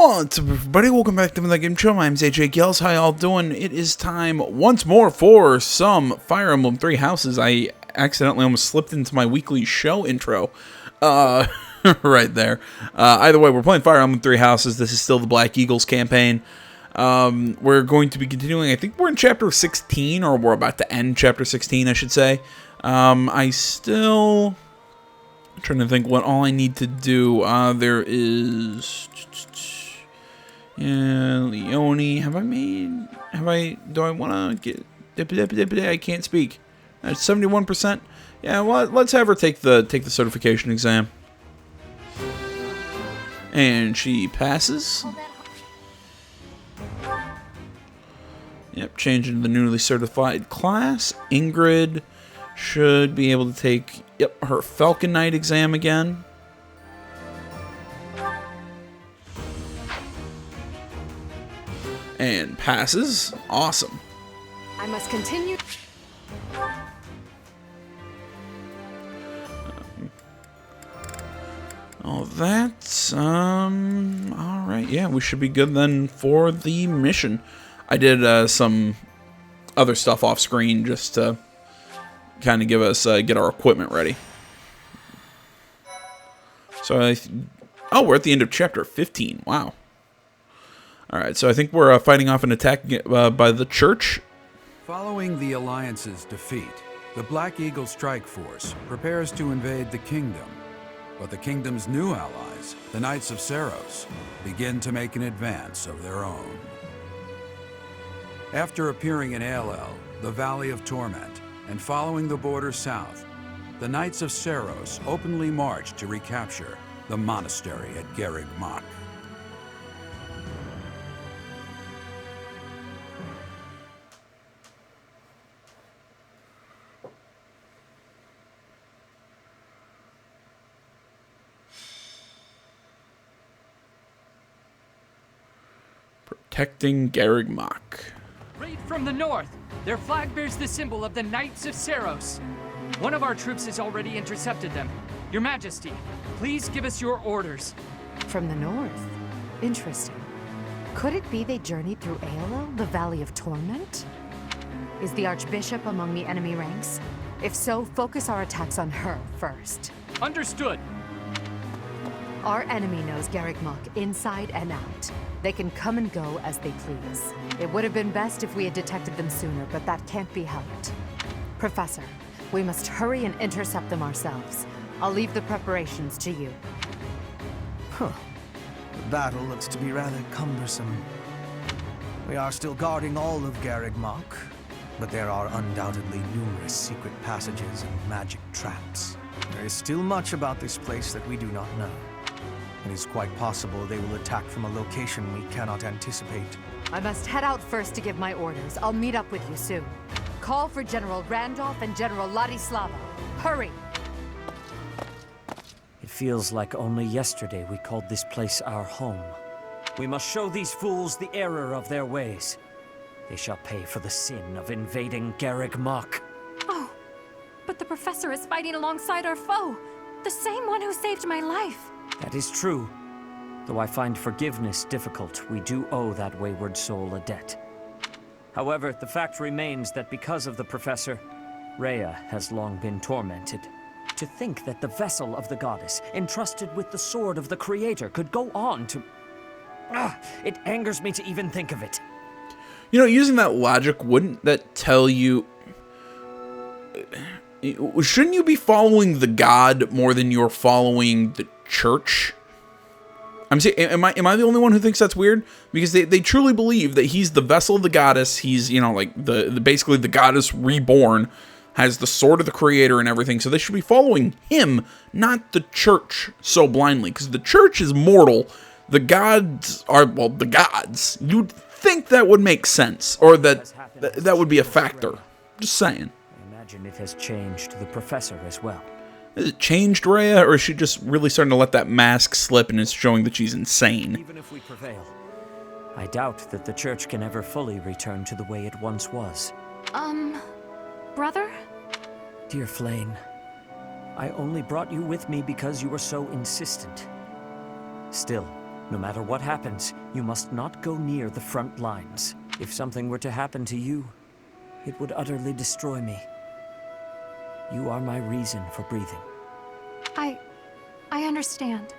What's up, everybody? Welcome back to the Game Show. My name's AJ Gills. How y'all doing? It is time once more for some Fire Emblem 3 Houses. I accidentally almost slipped into my weekly show intro. Right there. Either way, we're playing Fire Emblem 3 Houses. This is still the Black Eagles campaign. We're going to be continuing. I think we're in chapter 16, or we're about to end chapter 16, I should say. I'm trying to think what all I need to do. There is... Yeah, Leone. Do I want to get... I can't speak. That's 71%. Yeah, well, let's have her take the certification exam. And she passes. Yep, changing to the newly certified class. Ingrid should be able to take, her Falcon Knight exam again. And passes. Awesome. I must continue. All that. Alright, yeah, we should be good then for the mission. I did some other stuff off screen just to kind of give us, get our equipment ready. So, we're at the end of chapter 15. Wow. Alright, so I think we're fighting off an attack by the church. Following the Alliance's defeat, the Black Eagle Strike Force prepares to invade the kingdom. But the kingdom's new allies, the Knights of Seiros, begin to make an advance of their own. After appearing in Aelel, the Valley of Torment, and following the border south, the Knights of Seiros openly march to recapture the monastery at Garreg Mach. Protecting Garreg Mach. Raid from the north. Their flag bears the symbol of the Knights of Seiros. One of our troops has already intercepted them. Your Majesty, please give us your orders. From the north? Interesting. Could it be they journeyed through Aelel, the Valley of Torment? Is the Archbishop among the enemy ranks? If so, focus our attacks on her first. Understood. Our enemy knows Garreg Mach inside and out. They can come and go as they please. It would have been best if we had detected them sooner, but that can't be helped. Professor, we must hurry and intercept them ourselves. I'll leave the preparations to you. Huh. The battle looks to be rather cumbersome. We are still guarding all of Garreg Mach, but there are undoubtedly numerous secret passages and magic traps. There is still much about this place that we do not know. It is quite possible they will attack from a location we cannot anticipate. I must head out first to give my orders. I'll meet up with you soon. Call for General Randolph and General Ladislava. Hurry! It feels like only yesterday we called this place our home. We must show these fools the error of their ways. They shall pay for the sin of invading Garreg Mach. Oh, but the professor is fighting alongside our foe. The same one who saved my life. That is true. Though I find forgiveness difficult, we do owe that wayward soul a debt. However, the fact remains that because of the professor, Rhea has long been tormented. To think that the vessel of the goddess, entrusted with the sword of the Creator, could go on to... it angers me to even think of it. You know, using that logic, wouldn't that tell you... Shouldn't you be following the god more than you're following the church? I'm saying, am I the only one who thinks that's weird? Because they truly believe that he's the vessel of the goddess. He's, like basically the goddess reborn, has the sword of the Creator and everything. So they should be following him, not the church so blindly. Because the church is mortal. The gods are, well, the gods. You'd think that would make sense, or that would be a factor. Just saying. I imagine it has changed the professor as well. Has it changed Rhea, or is she just really starting to let that mask slip and it's showing that she's insane? Even if we prevail, I doubt that the church can ever fully return to the way it once was. Brother? Dear Flane, I only brought you with me because you were so insistent. Still, No matter what happens, you must not go near the front lines. If something were to happen to you, it would utterly destroy me. You are my reason for breathing. I understand.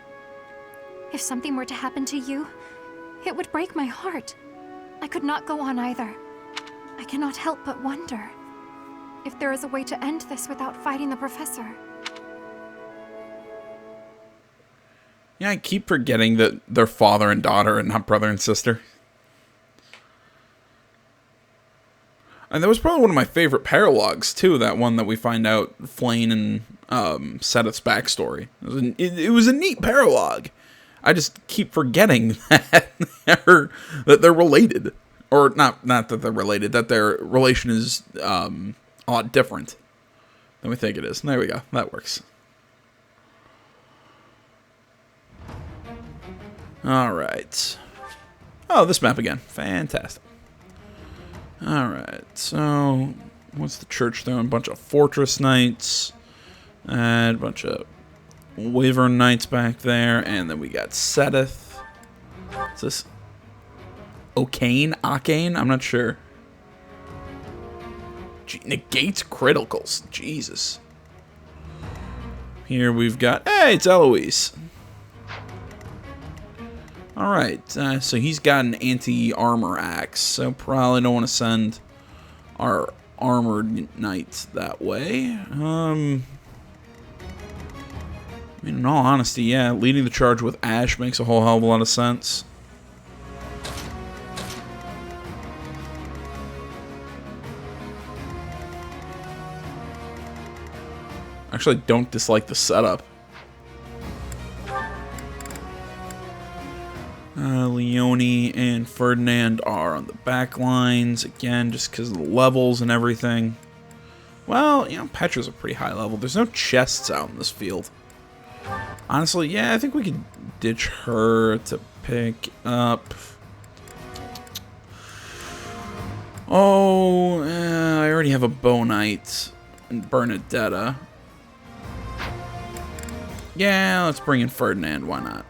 If something were to happen to you, it would break my heart. I could not go on either. I cannot help but wonder if there is a way to end this without fighting the professor. Yeah, I keep forgetting that they're father and daughter and not brother and sister. And that was probably one of my favorite paralogs, too, that one that we find out Flayn and Seth's backstory. It was a neat paralog. I just keep forgetting that they're related. Or not that they're related, that their relation is a lot different than we think it is. There we go. That works. Alright. Oh, this map again. Fantastic. Alright, so what's the church doing? A bunch of fortress knights. And a bunch of wyvern knights back there. And then we got Seth. What's this? Arcane? I'm not sure. Negates criticals. Jesus. Here we've got... Hey, it's Eloise. Alright, so he's got an anti-armor axe, so probably don't want to send our armored knights that way. I mean, in all honesty, yeah, leading the charge with Ash makes a whole hell of a lot of sense. Actually, I don't dislike the setup. Leone and Ferdinand are on the back lines, again, just because of the levels and everything. Well, you know, Petra's a pretty high level. There's no chests out in this field. Honestly, yeah, I think we could ditch her to pick up... Oh, I already have a Bow Knight and Bernadetta. Yeah, let's bring in Ferdinand, why not?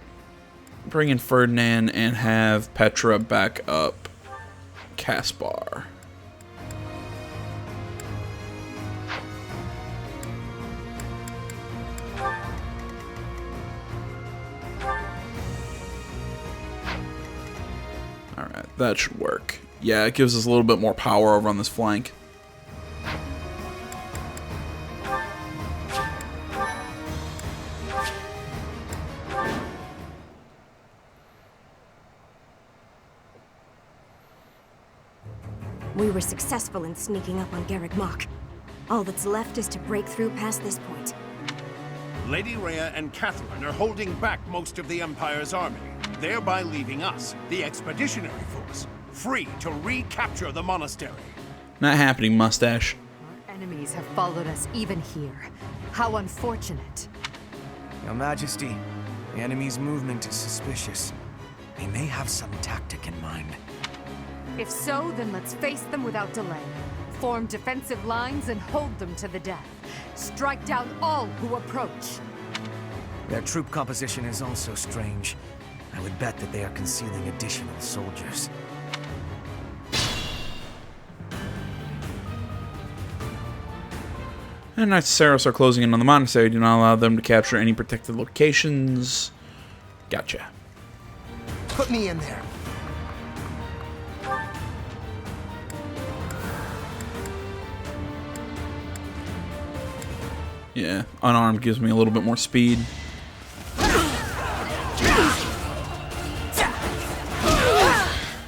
Bring in Ferdinand and have Petra back up Caspar. Alright, that should work. Yeah, it gives us a little bit more power over on this flank. We were successful in sneaking up on Garreg Mach. All that's left is to break through past this point. Lady Rhea and Catherine are holding back most of the Empire's army, thereby leaving us, the Expeditionary Force, free to recapture the monastery. Not happening, Mustache. Our enemies have followed us even here. How unfortunate. Your Majesty, the enemy's movement is suspicious. They may have some tactic in mind. If so, then let's face them without delay. Form defensive lines and hold them to the death. Strike down all who approach. Their troop composition is also strange. I would bet that they are concealing additional soldiers. And Knights of Saros are closing in on the monastery. Do not allow them to capture any protected locations. Gotcha. Put me in there. Yeah, unarmed gives me a little bit more speed.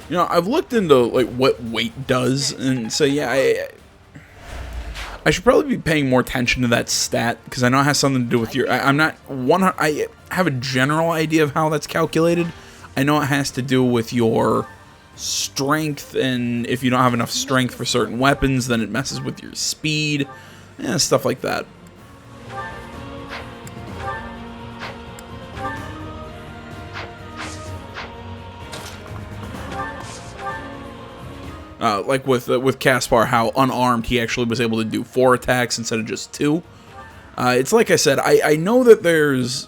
You know, I've looked into like what weight does, and so yeah, I should probably be paying more attention to that stat because I know it has something to do with your. I'm not 100. I have a general idea of how that's calculated. I know it has to do with your strength, and if you don't have enough strength for certain weapons, then it messes with your speed, and stuff like that. Like with Caspar, how unarmed he actually was able to do 4 attacks instead of just 2. It's like I said, I know that there's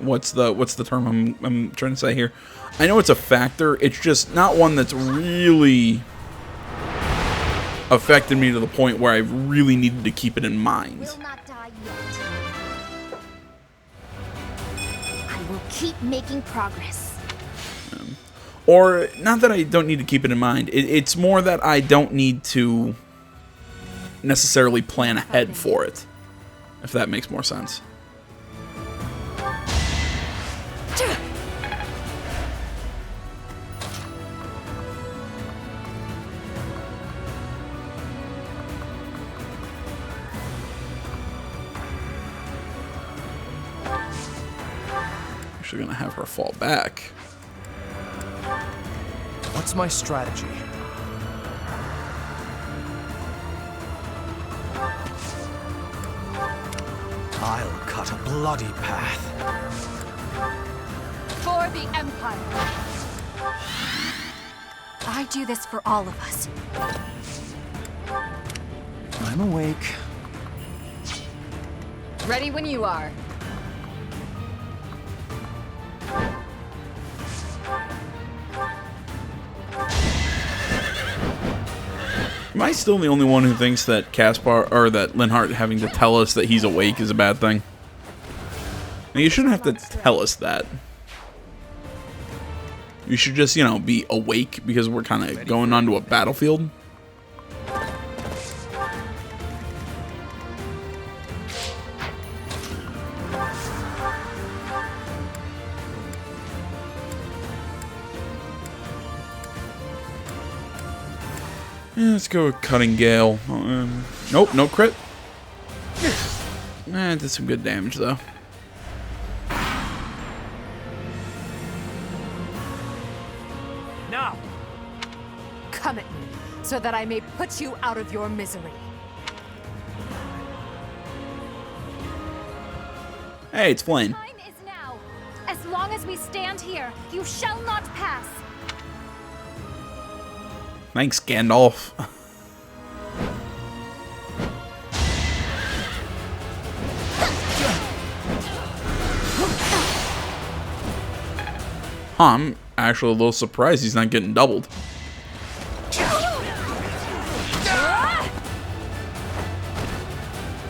what's the term I'm trying to say here? I know it's a factor. It's just not one that's really affected me to the point where I really needed to keep it in mind. Will not die yet. I will keep making progress. Or, not that I don't need to keep it in mind. It's more that I don't need to necessarily plan ahead for it. If that makes more sense. Actually gonna have her fall back. What's my strategy? I'll cut a bloody path. For the Empire. I do this for all of us. I'm awake. Ready when you are. Am I still the only one who thinks that Caspar, or that Linhardt having to tell us that he's awake is a bad thing? Now, you shouldn't have to tell us that. You should just, you know, be awake because we're kind of going onto a battlefield. Yeah, let's go with Cutting Gale. Nope, no crit. Did some good damage, though. Now! Come at me, so that I may put you out of your misery. Hey, it's Flame. Time is now. As long as we stand here, you shall not pass. Thanks, Gandalf. I'm actually a little surprised he's not getting doubled.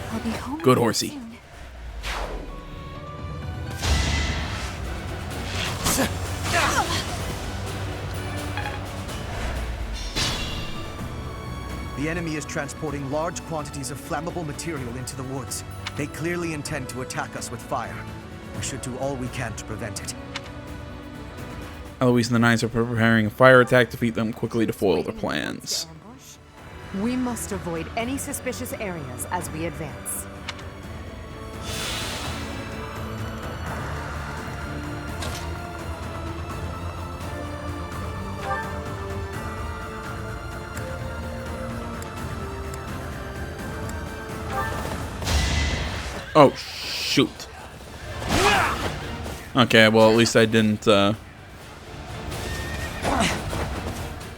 I'll be home Good again horsey. soon. The enemy is transporting large quantities of flammable material into the woods. They clearly intend to attack us with fire. We should do all we can to prevent it. Eloise and the Knights are preparing a fire attack to defeat them quickly to foil their plans. We must avoid any suspicious areas as we advance. Oh, shoot. Okay, well, at least I didn't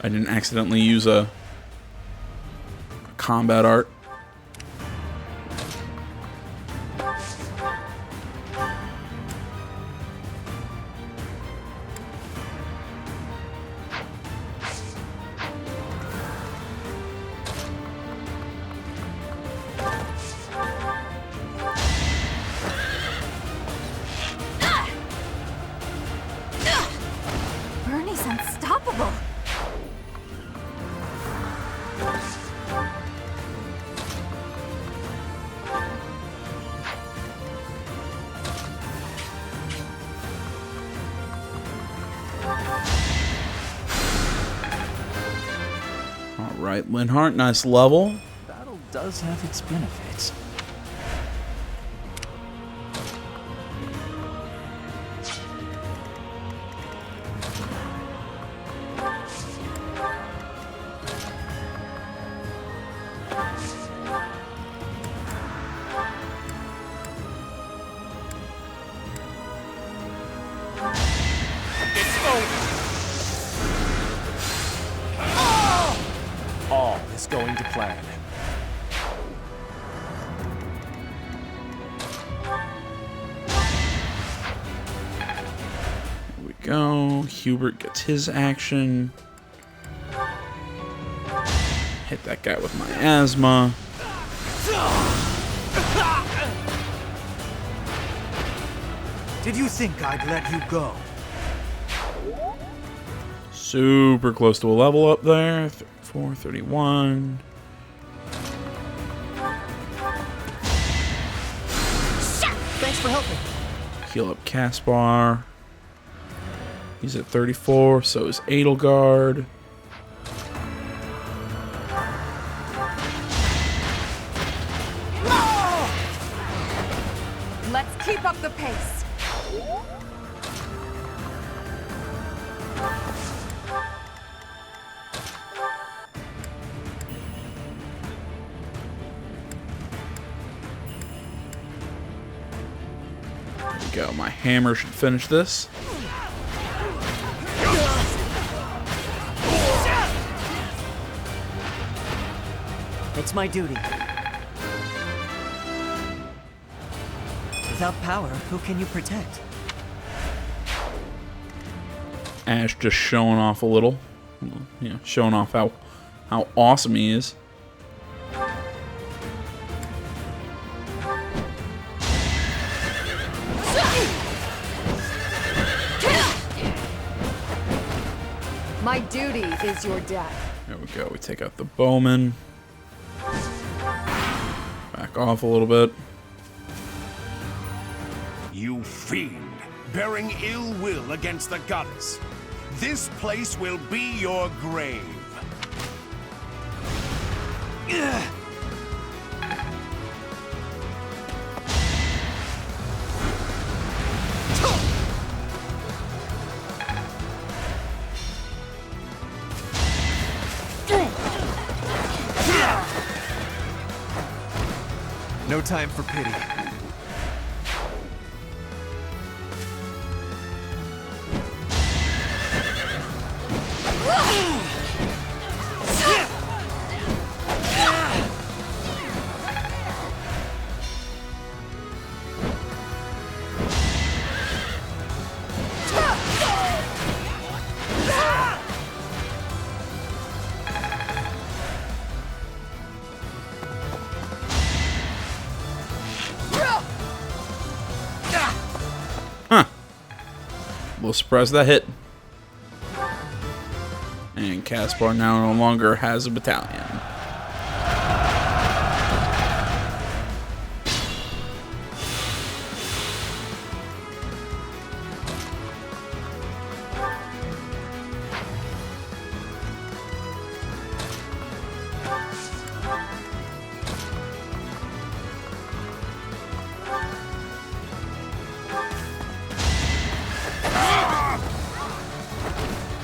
accidentally use a combat art. Bernie's unstoppable. Alright, Linhardt, nice level. Battle does have its benefits. All is going to plan. go. Hubert gets his action. Hit that guy with my asthma. Did you think I'd let you go? Super close to a level up there. 34, 31. Thanks for helping. Heal up Caspar. He's at 34, so is Edelgard. Let's keep up the pace. There we go. My hammer should finish this. It's my duty. Without power, who can you protect? Ash just showing off a little. You know, showing off how awesome he is. My duty is your death. There we go. We take out the bowman. Back off a little bit. You fiend, bearing ill will against the goddess. This place will be your grave. No time for pity. A little surprised that hit. And Caspar now no longer has a battalion.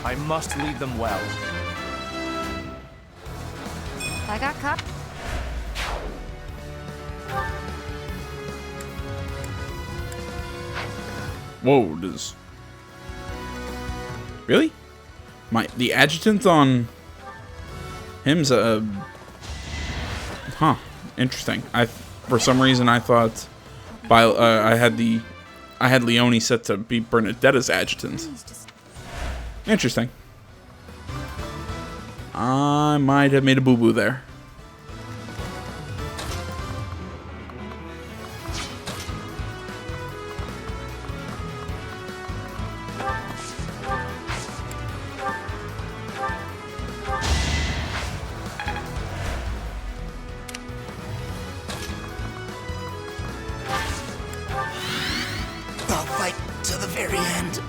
I must lead them well. I got cup. Whoa, does... Really? The adjutant on him's a... Huh. Interesting. For some reason I thought I had Leone set to be Bernadetta's adjutant. Interesting. I might have made a boo-boo there. I'll fight to the very end.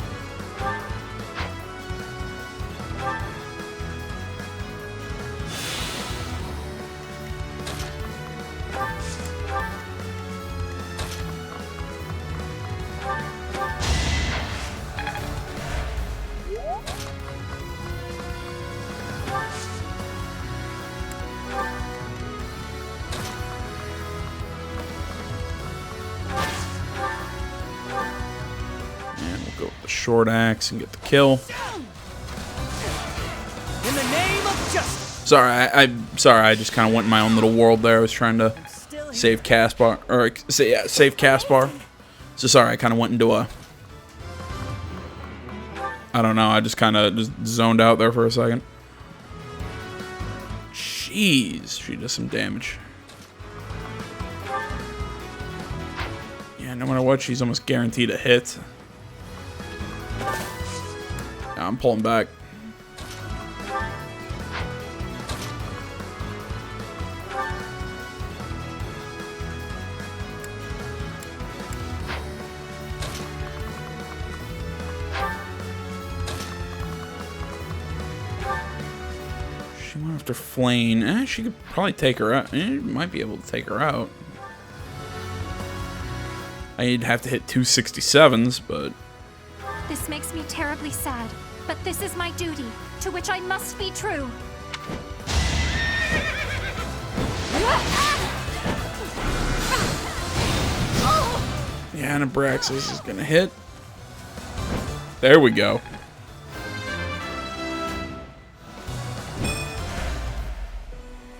Short axe and get the kill. In the name of justice. Sorry, I'm sorry. I just kind of went in my own little world there. I was trying to save Caspar, or save Caspar. So sorry, I kind of went into a I don't know. I just kind of just zoned out there for a second. Jeez, she does some damage. Yeah, no matter what, she's almost guaranteed a hit. Yeah, I'm pulling back. She went after Flane. She could probably take her out. Might be able to take her out. I'd have to hit 267s, but... This makes me terribly sad, but this is my duty, to which I must be true. Yeah, and Abraxas is gonna hit. There we go.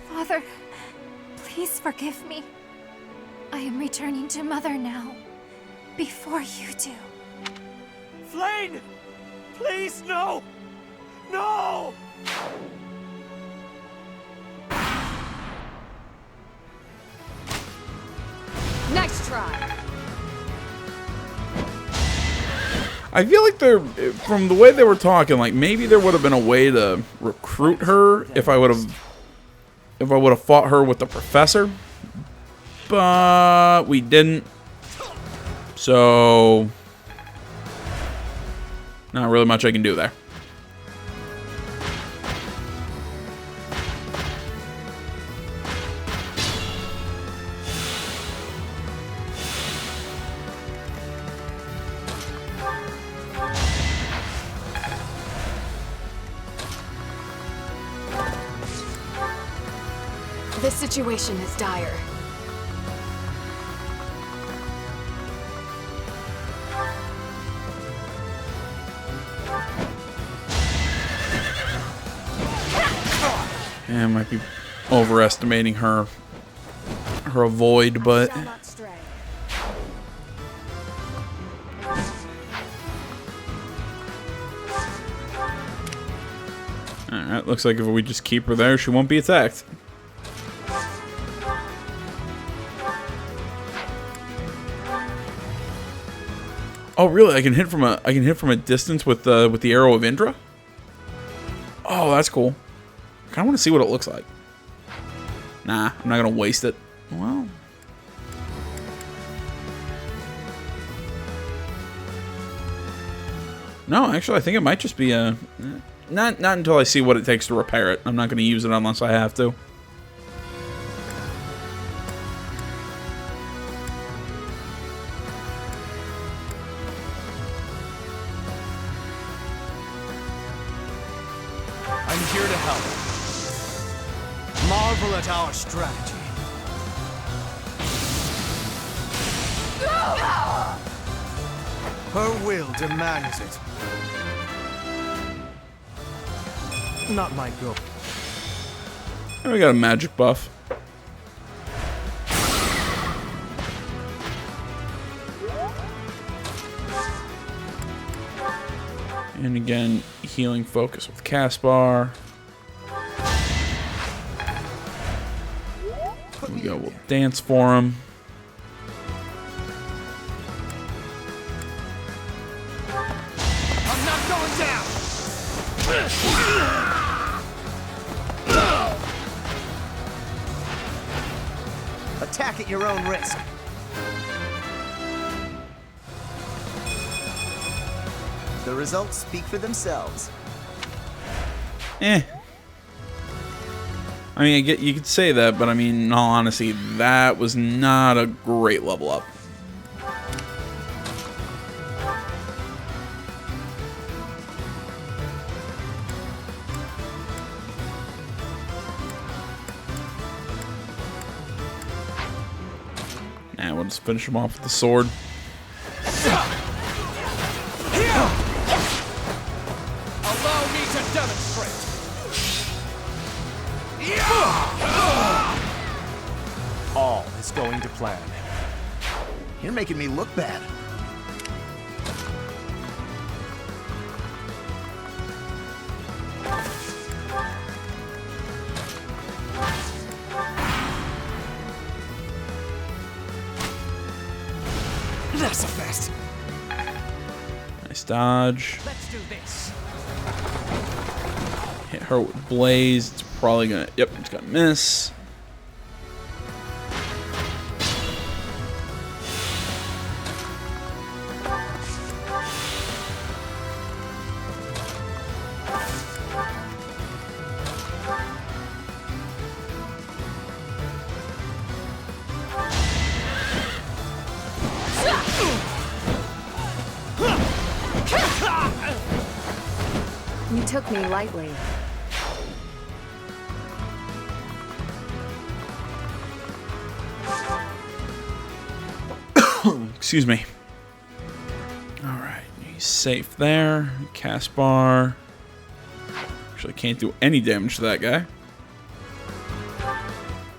Father, please forgive me. I am returning to Mother now, before you do. Flane! Please, no! No! Next try. I feel like they're, from the way they were talking, like maybe there would have been a way to recruit her if I would have fought her with the professor, but we didn't. So not really much I can do there. This situation is dire. Yeah, I might be overestimating her avoid, but alright, looks like if we just keep her there, she won't be attacked. Oh, really? I can hit from a distance with the arrow of Indra? Oh, that's cool. I kind of want to see what it looks like. Nah, I'm not going to waste it. Well. No, actually, I think it might just be a... Not until I see what it takes to repair it. I'm not going to use it unless I have to. I'm here to help. Marvel at our strategy. Her will demands it. Not my go. And we got a magic buff. And again, healing focus with Caspar. There we go, we'll dance for him. I'm not going down! Attack at your own risk. The results speak for themselves. I mean, I get you could say that, but I mean, in all honesty, that was not a great level up. Nah, we'll just finish him off with the sword. Allow me to demonstrate. All is going to plan. You're making me look bad. Nice dodge. Let's do this. Hit her with Blaze. It's probably gonna. Yep, it's gonna miss. You took me lightly. Excuse me. Alright, he's safe there. Cast bar. Actually, can't do any damage to that guy.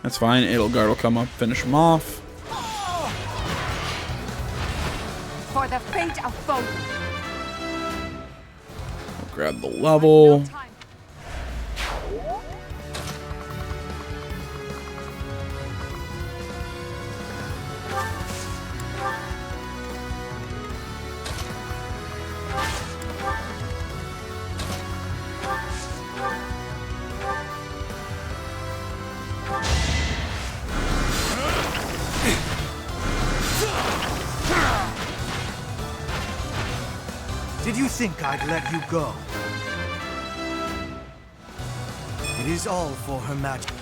That's fine. Edelgard will come up, finish him off. For the fate of both. Grab the level. No time. Did you think I'd let you go? It is all for Her Majesty.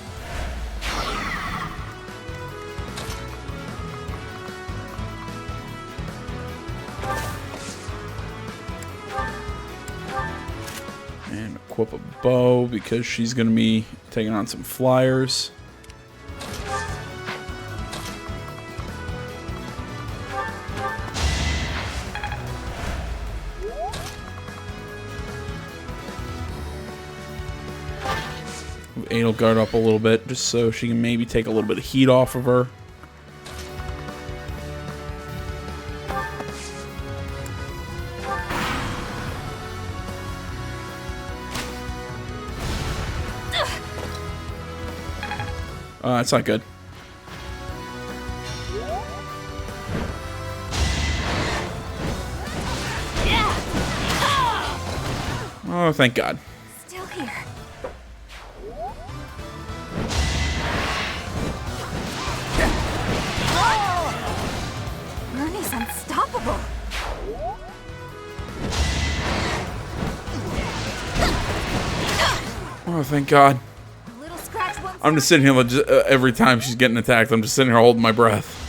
And equip a bow because she's going to be taking on some flyers. Edelgard up a little bit just so she can maybe take a little bit of heat off of her. That's not good. Oh, thank God. Still here. Ernie's unstoppable. Oh, thank God. A little scratch once. I'm just sitting here every time she's getting attacked. I'm just sitting here holding my breath.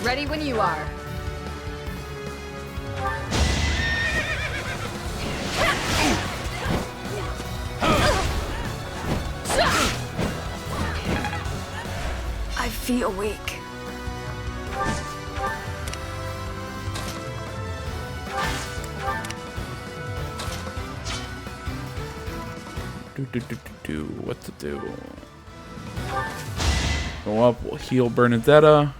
Ready when you are. I feel weak. What to do? Go up, we'll heal Bernadetta.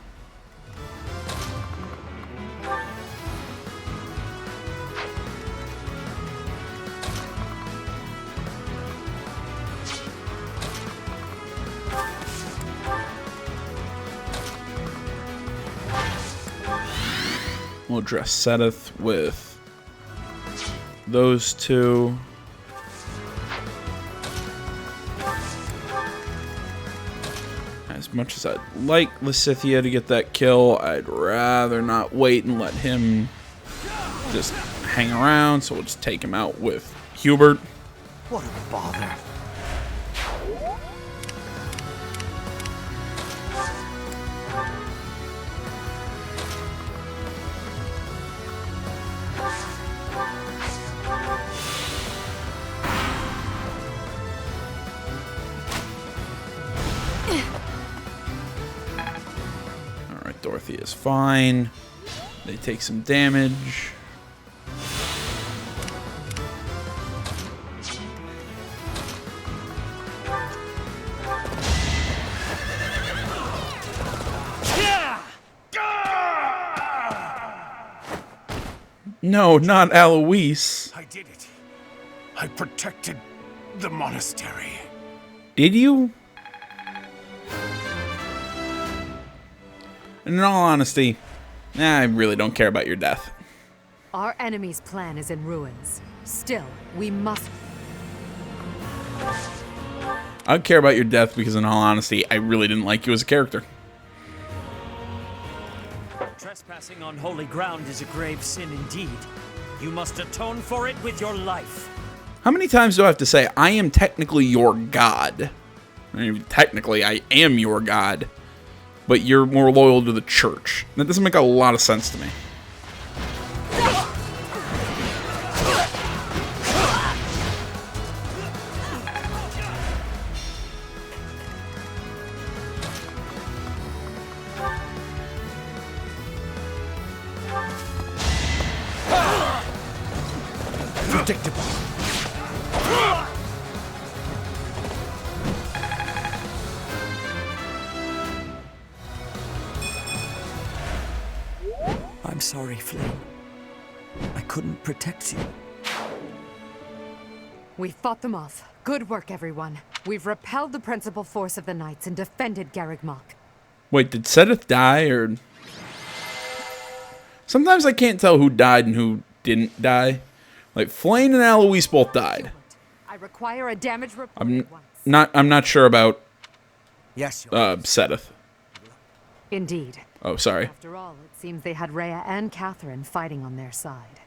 We'll address Sedith with those two. As much as I'd like Lysithea to get that kill, I'd rather not wait and let him just hang around, so we'll just take him out with Hubert. What a bother. Alright, Dorothy is fine. They take some damage. No, not Alois. I did it. I protected the monastery. Did you? In all honesty, I really don't care about your death. Our enemy's plan is in ruins. Still, we must... I don't care about your death because in all honesty, I really didn't like you as a character. Trespassing on holy ground is a grave sin indeed. You must atone for it with your life. How many times do I have to say, I am technically your god? I mean, technically, I am your god. But you're more loyal to the church. That doesn't make a lot of sense to me. Predictable. I'm sorry, Flame. I couldn't protect you. We fought them off. Good work, everyone. We've repelled the principal force of the Knights and defended Garreg Mach. Wait, did Sedith die, or... Sometimes I can't tell who died and who didn't die. Like, Flame and Alois both died. I require a damage report at once. I'm not sure about Yes, Sedith. Indeed. Oh, sorry. After all, it seems they had Rhea and Catherine fighting on their side.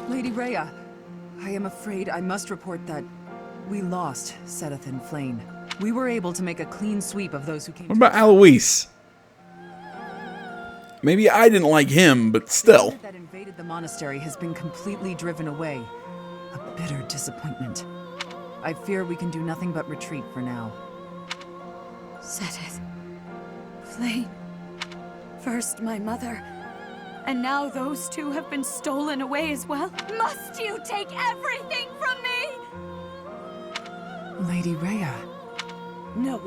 Lady Rhea, I am afraid I must report that we lost Sedith and Flame. We were able to make a clean sweep of those who came. What about Alois? Maybe I didn't like him, but still. The that invaded the monastery has been completely driven away. A bitter disappointment. I fear we can do nothing but retreat for now. Sedith. Flame. First my mother. And now those two have been stolen away as well? Must you take everything from me? Lady Rhea. No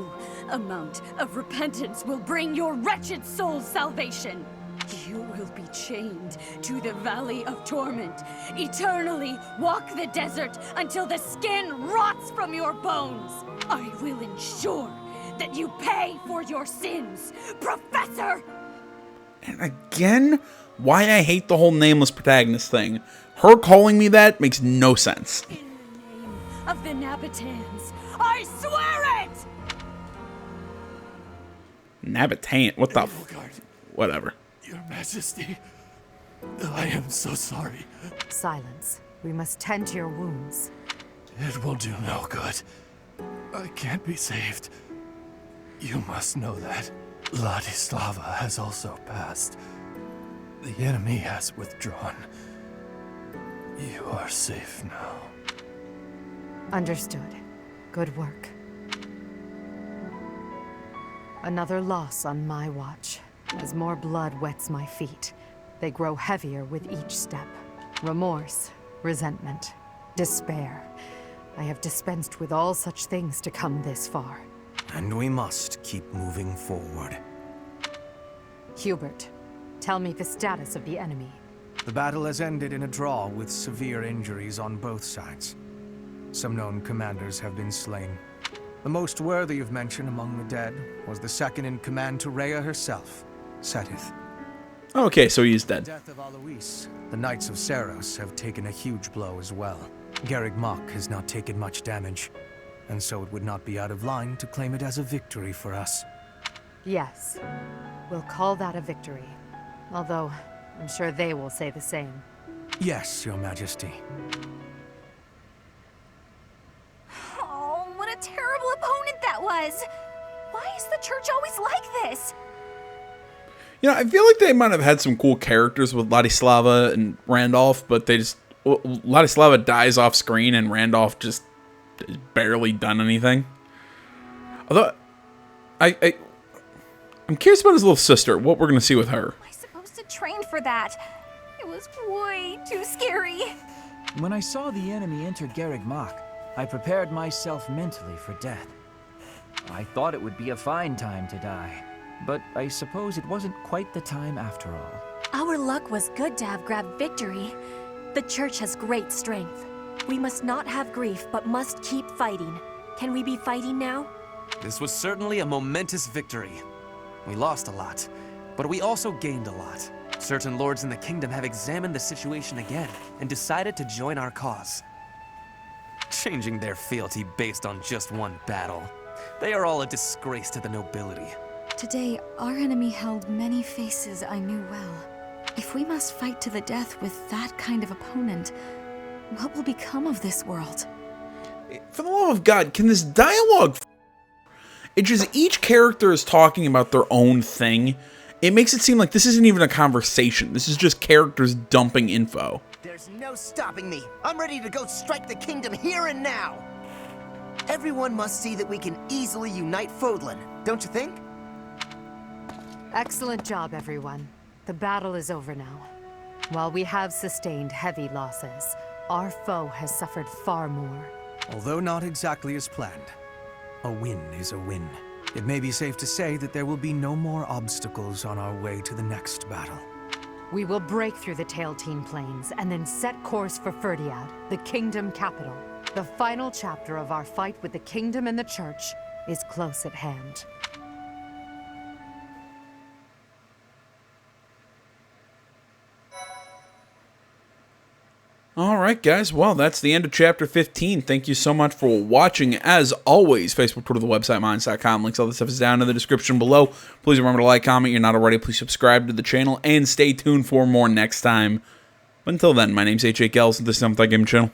amount of repentance will bring your wretched soul's salvation. You will be chained to the Valley of Torment. Eternally walk the desert until the skin rots from your bones. I will ensure that you pay for your sins, Professor! And again, why I hate the whole nameless protagonist thing. Her calling me that makes no sense. In the name of the Nabitans, I swear it! Nabatant? What the f... Whatever. Your Majesty, I am so sorry. Silence. We must tend to your wounds. It will do no good. I can't be saved. You must know that. Ladislava has also passed. The enemy has withdrawn. You are safe now. Understood. Good work. Another loss on my watch. As more blood wets my feet, they grow heavier with each step. Remorse, resentment, despair. I have dispensed with all such things to come this far. And we must keep moving forward. Hubert, tell me the status of the enemy. The battle has ended in a draw with severe injuries on both sides. Some known commanders have been slain. The most worthy of mention among the dead was the second in command to Rhea herself, Sedith. Okay, so he's dead. The death of Alois, the Knights of Seros have taken a huge blow as well. Garreg Mach has not taken much damage, and so it would not be out of line to claim it as a victory for us. Yes, we'll call that a victory. Although, I'm sure they will say the same. Yes, Your Majesty. Oh, what a terrible opponent that was! Why is the church always like this? You know, I feel like they might have had some cool characters with Ladislava and Randolph, but they just... Ladislava dies off screen and Randolph just has barely done anything. Although, I'm curious about his little sister, what we're going to see with her. Am I supposed to train for that? It was way too scary. When I saw the enemy enter Garreg Mach, I prepared myself mentally for death. I thought it would be a fine time to die, but I suppose it wasn't quite the time after all. Our luck was good to have grabbed victory. The church has great strength. We must not have grief, but must keep fighting. Can we be fighting now? This was certainly a momentous victory. We lost a lot, but we also gained a lot. Certain lords in the kingdom have examined the situation again and decided to join our cause. Changing their fealty based on just one battle. They are all a disgrace to the nobility. Today, our enemy held many faces I knew well. If we must fight to the death with that kind of opponent, what will become of this world? For the love of God, can this dialogue... It's just each character is talking about their own thing. It makes it seem like this isn't even a conversation. This is just characters dumping info. There's no stopping me. I'm ready to go strike the kingdom here and now. Everyone must see that we can easily unite Fodlan, don't you think? Excellent job, everyone. The battle is over now. While we have sustained heavy losses, our foe has suffered far more. Although not exactly as planned, a win is a win. It may be safe to say that there will be no more obstacles on our way to the next battle. We will break through the Tailteen Plains and then set course for Ferdiad, the kingdom capital. The final chapter of our fight with the kingdom and the church is close at hand. Alright guys, well that's the end of chapter 15. Thank you so much for watching. As always, Facebook, Twitter, the website, minds.com. Links, all this stuff is down in the description below. Please remember to like, comment, you're not already. Please subscribe to the channel and stay tuned for more next time. But until then, my name's H.A. Gels and this is the Game Channel.